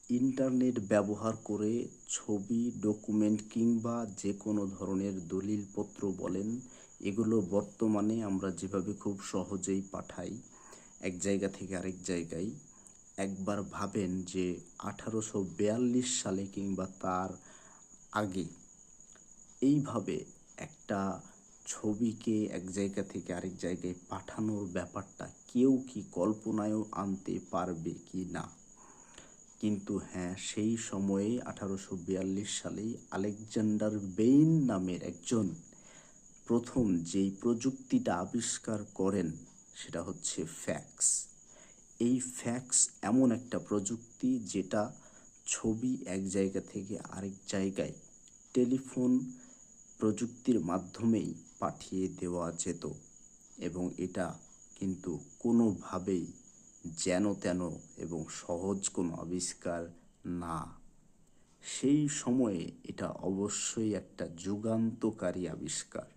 Internet ব্যবহার করে ছবি, ডকুমেন্ট কিংবা যে কোনো ধরনের দলিলপত্র বলেন, এগুলো বর্তমানে আমরা যেভাবে খুব সহজেই পাঠাই এক জায়গা থেকে আরেক জায়গায়। একবার ভাবেন যে 1842 সালে কিংবা তার আগে এইভাবে একটা ছবিকে এক জায়গা থেকে আরেক জায়গায় পাঠানোর ব্যাপারটা কেউ কি কল্পনায়ও আনতে পারবে কি না? কিন্তু হ্যাঁ, সেই সময়ে 1842 সালেই আলেকজান্ডার বেইন নামের একজন প্রথম যেই প্রযুক্তিটা আবিষ্কার করেন সেটা হচ্ছে ফ্যাক্স। এই ফ্যাক্স এমন একটা প্রযুক্তি যেটা ছবি এক জায়গা থেকে আরেক জায়গায় টেলিফোন প্রযুক্তির মাধ্যমেই পাঠিয়ে দেওয়া যেত, এবং এটা কিন্তু কোনোভাবেই যেন তেন এবং সহজ কোনো আবিষ্কার না। সেই সময়ে এটা অবশ্যই একটা যুগান্তকারী আবিষ্কার।